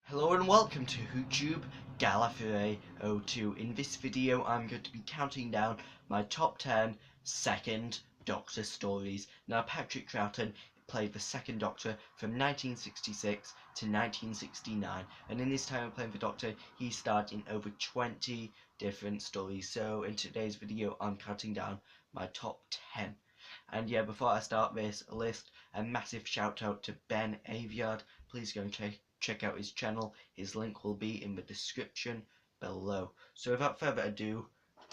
Hello and welcome to YouTube Gallifrey 02. In this video I'm going to be counting down my top 10 second Doctor stories. Now Patrick Throughten played the second Doctor from 1966 to 1969, and in this time of playing the Doctor he starred in over 20 different stories. So in today's video I'm counting down my top 10. And yeah, before I start this list, a massive shout out to Ben Aviard. Please go and check out his channel. His link will be in the description below. So without further ado,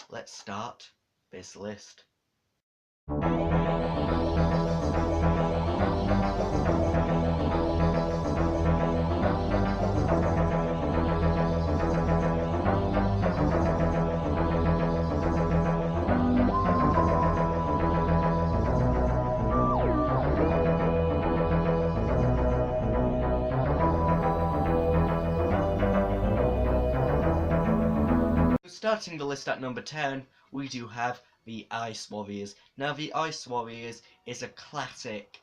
let's start this list. Starting the list at number 10, we do have the Ice Warriors. Now, the Ice Warriors is a classic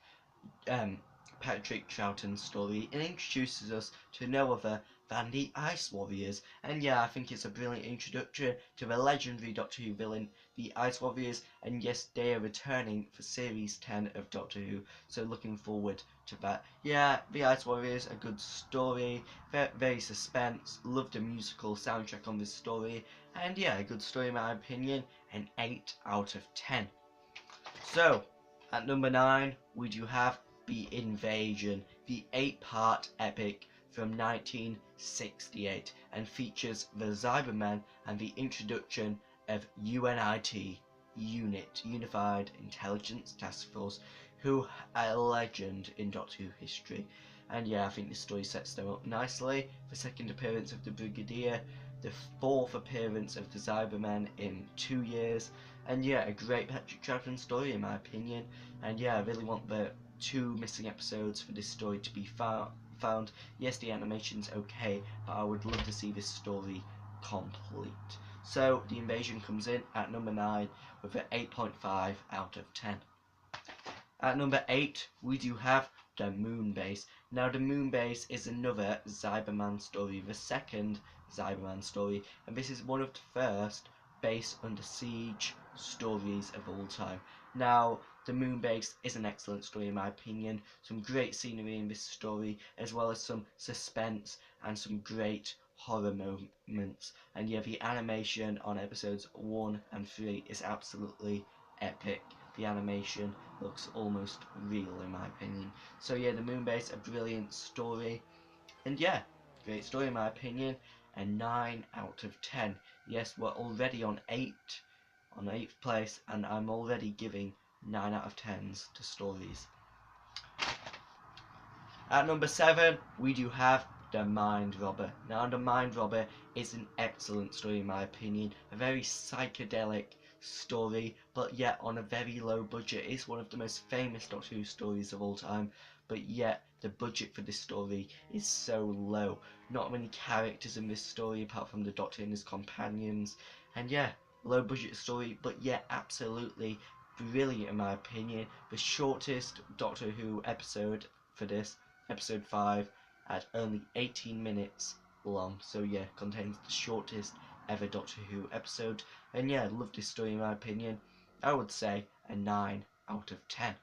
Patrick Throughten story. It introduces us to no other than the Ice Warriors. And yeah, I think it's a brilliant introduction to the legendary Doctor Who villain, the Ice Warriors. And yes, they are returning for Series 10 of Doctor Who, so looking forward to that. Yeah, the Ice Warriors, a good story, very suspense, loved the musical soundtrack on this story. And yeah, a good story in my opinion, an 8 out of 10. So, at number 9, we do have The Invasion, the 8-part epic from 1968, and features the Cybermen and the introduction of UNIT, Unified Intelligence Task Force, who are a legend in Doctor Who history. And yeah, I think this story sets them up nicely. The second appearance of the Brigadier, the fourth appearance of the Cybermen in 2 years, and yeah, a great Patrick Throughten story in my opinion. And yeah, I really want the 2 missing episodes for this story to be found. Yes, the animation's okay, but I would love to see this story complete. So The Invasion comes in at number 9 with an 8.5 out of 10. At number 8, we do have the Moonbase. Now, the Moonbase is another Cyberman story, the second Cyberman story, and this is one of the first base under siege stories of all time. Now, the Moonbase is an excellent story in my opinion. Some great scenery in this story, as well as some suspense and some great horror moments. And yeah, the animation on episodes 1 and 3 is absolutely epic. The animation looks almost real in my opinion. So yeah, the Moonbase, a brilliant story, and yeah, great story in my opinion, a 9 out of 10. Yes, we're already on 8th place, and I'm already giving 9 out of 10s to stories. At number 7, we do have The Mind Robber. Now, The Mind Robber is an excellent story in my opinion, a very psychedelic story, but yet on a very low budget. It's one of the most famous Doctor Who stories of all time, but yet the budget for this story is so low. Not many characters in this story apart from the Doctor and his companions, and yeah, low budget story, but yet absolutely brilliant in my opinion. The shortest Doctor Who episode for this, episode 5, at only 18 minutes long. So yeah, contains the shortest ever Doctor Who episode. And yeah, I love this story in my opinion. I would say a 9 out of 10.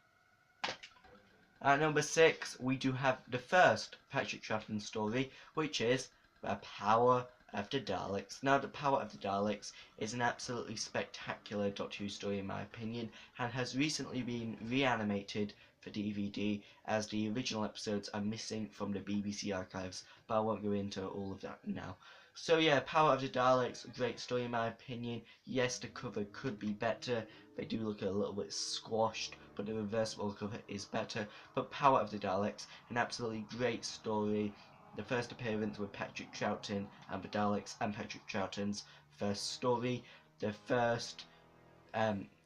At number 6, we do have the first Patrick Throughten story, which is The Power of the Daleks. Now, The Power of the Daleks is an absolutely spectacular Doctor Who story in my opinion, and has recently been reanimated for DVD, as the original episodes are missing from the BBC archives, but I won't go into all of that now. So yeah, Power of the Daleks, great story in my opinion. Yes, the cover could be better. They do look a little bit squashed, but the reversible cover is better. But Power of the Daleks, an absolutely great story. The first appearance with Patrick Throughten and the Daleks, and Patrick Troughton's first story. The first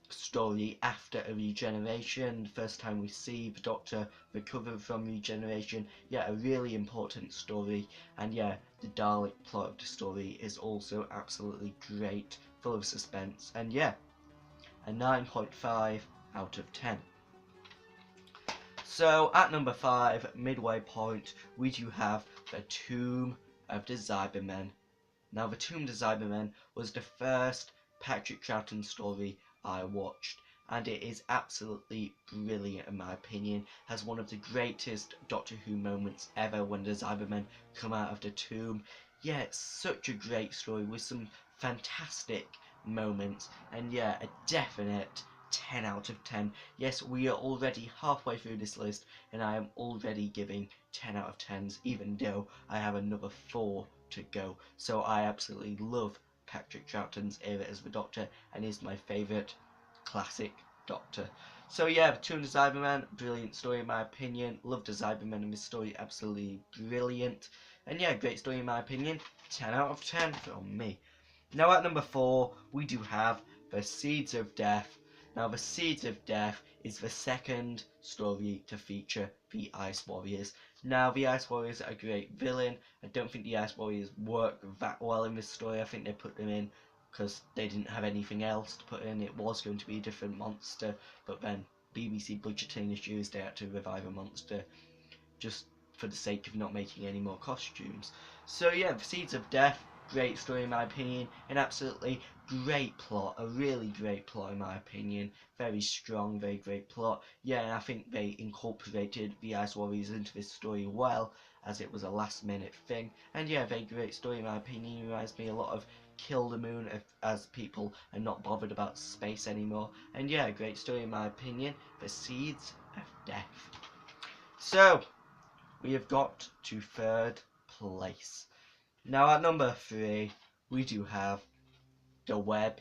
story after a regeneration, the first time we see the Doctor recover from regeneration. Yeah, a really important story, and yeah, the Dalek plot of the story is also absolutely great, full of suspense, and yeah, a 9.5 out of 10. So at number 5, midway point, we do have The Tomb of the Cybermen. Now, The Tomb of the Cybermen was the first Patrick Throughten story I watched, and it is absolutely brilliant in my opinion. Has one of the greatest Doctor Who moments ever when the Cybermen come out of the tomb. Yeah, it's such a great story with some fantastic moments, and yeah, a definite 10 out of 10. Yes, we are already halfway through this list, and I am already giving 10 out of 10s, even though I have another 4 to go. So I absolutely love Patrick Troughton's era as the Doctor, and is my favourite classic Doctor. So yeah, The Tomb of the Cybermen, brilliant story in my opinion. Love the Cybermen in this story, absolutely brilliant. And yeah, great story in my opinion, 10 out of 10 from me. Now at number 4, we do have The Seeds of Death. Now The Seeds of Death is the second story to feature the Ice Warriors. Now the Ice Warriors are a great villain. I don't think the Ice Warriors work that well in this story. I think they put them in because they didn't have anything else to put in. It was going to be a different monster, but then BBC budgeting issues, they had to revive a monster just for the sake of not making any more costumes. So yeah, The Seeds of Death, great story in my opinion, an absolutely great plot, a really great plot in my opinion, very strong, very great plot. Yeah, and I think they incorporated the Ice Warriors into this story well, as it was a last minute thing. And yeah, very great story in my opinion, reminds me a lot of Kill the Moon, as people are not bothered about space anymore. And yeah, great story in my opinion, The Seeds of Death. So, we have got to third place. Now at number 3, we do have The Web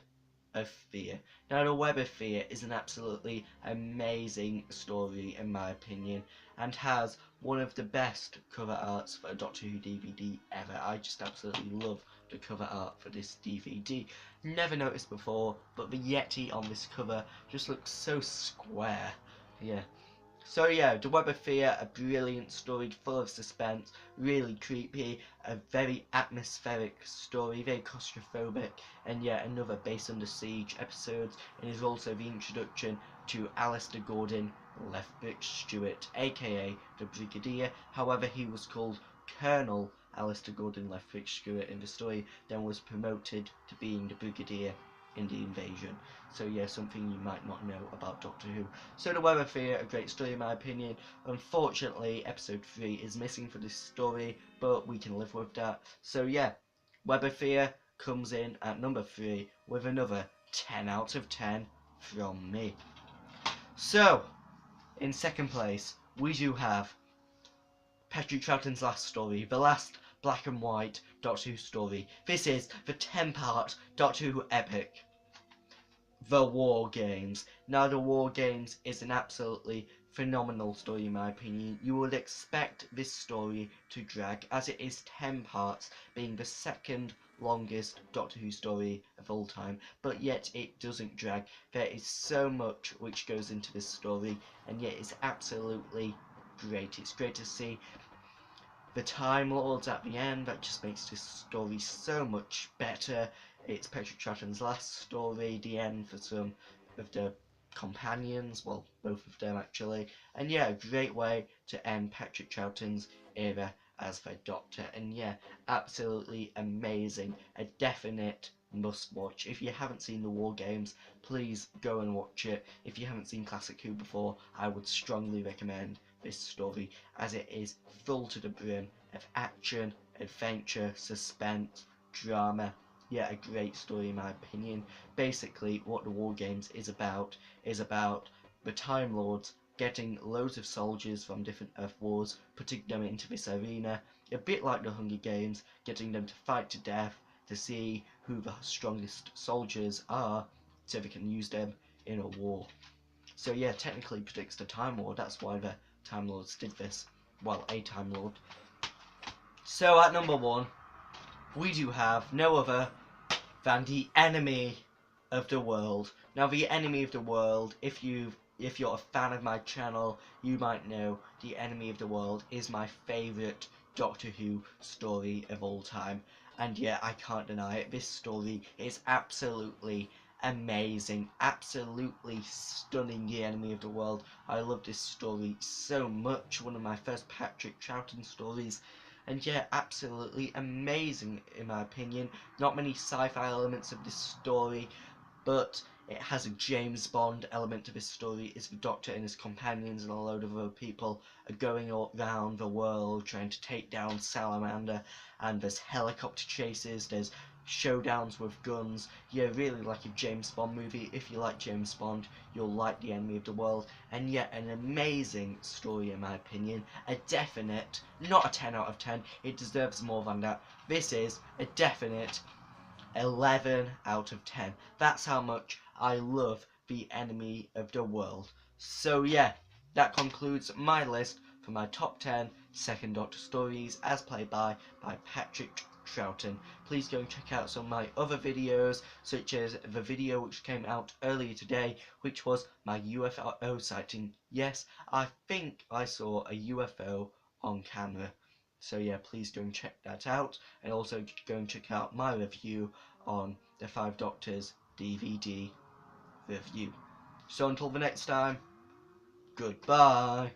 of Fear. Now The Web of Fear is an absolutely amazing story in my opinion, and has one of the best cover arts for a Doctor Who DVD ever. I just absolutely love the cover art for this DVD. Never noticed before, but the Yeti on this cover just looks so square. Yeah. So yeah, The Web of Fear, a brilliant story full of suspense, really creepy, a very atmospheric story, very claustrophobic, and yet another Base Under Siege episodes, and is also the introduction to Alistair Gordon Lethbridge Stewart, aka the Brigadier. However, he was called Colonel Alistair Gordon Lethbridge Stewart in the story, then was promoted to being the Brigadier in the Invasion. So yeah, something you might not know about Doctor Who. So The Web of Fear, a great story in my opinion. Unfortunately, episode 3 is missing for this story, but we can live with that. So yeah, Web of Fear comes in at number 3 with another 10 out of 10 from me. So, in second place, we do have Patrick Troughton's last story, the last black and white Doctor Who story. This is the 10-part Doctor Who epic, The War Games. Now, The War Games is an absolutely phenomenal story in my opinion. You would expect this story to drag, as it is 10 parts, being the second longest Doctor Who story of all time, but yet it doesn't drag. There is so much which goes into this story, and yet it's absolutely great. It's great to see the Time Lords at the end. That just makes this story so much better. It's Patrick Troughton's last story, the end for some of the companions, well, both of them actually. And yeah, a great way to end Patrick Troughton's era as the Doctor. And yeah, absolutely amazing. A definite must watch. If you haven't seen The War Games, please go and watch it. If you haven't seen Classic Who before, I would strongly recommend this story, as it is full to the brim of action, adventure, suspense, drama. Yeah, a great story in my opinion. Basically, what The War Games is about the Time Lords getting loads of soldiers from different Earth wars, putting them into this arena, a bit like the Hunger Games, getting them to fight to death to see who the strongest soldiers are, so they can use them in a war. So yeah, technically predicts the Time Lord. That's why the Time Lords did this. Well, a Time Lord. So at number 1, we do have no other than the Enemy of the World. Now, the Enemy of the World, if you're a fan of my channel, you might know the Enemy of the World is my favourite Doctor Who story of all time. And yeah, I can't deny it. This story is absolutely amazing, absolutely stunning. The Enemy of the World, I love this story so much. One of my first Patrick Throughten stories, and yeah, absolutely amazing in my opinion. Not many sci-fi elements of this story, but it has a James Bond element to this story. It's the Doctor and his companions and a load of other people are going all around the world trying to take down Salamander, and there's helicopter chases, there's showdowns with guns. Yeah, really like a James Bond movie. If you like James Bond, you'll like The Enemy of the World. And yet, an amazing story in my opinion. A definite, not a 10 out of 10, it deserves more than that. This is a definite 11 out of 10. That's how much I love The Enemy of the World. So yeah, that concludes my list for my top 10 Second Doctor stories as played by Patrick Throughten. Please go and check out some of my other videos, such as the video which came out earlier today, which was my UFO sighting. Yes, I think I saw a UFO on camera. So yeah, please go and check that out, and also go and check out my review on the 5 Doctors DVD review. So until the next time, goodbye.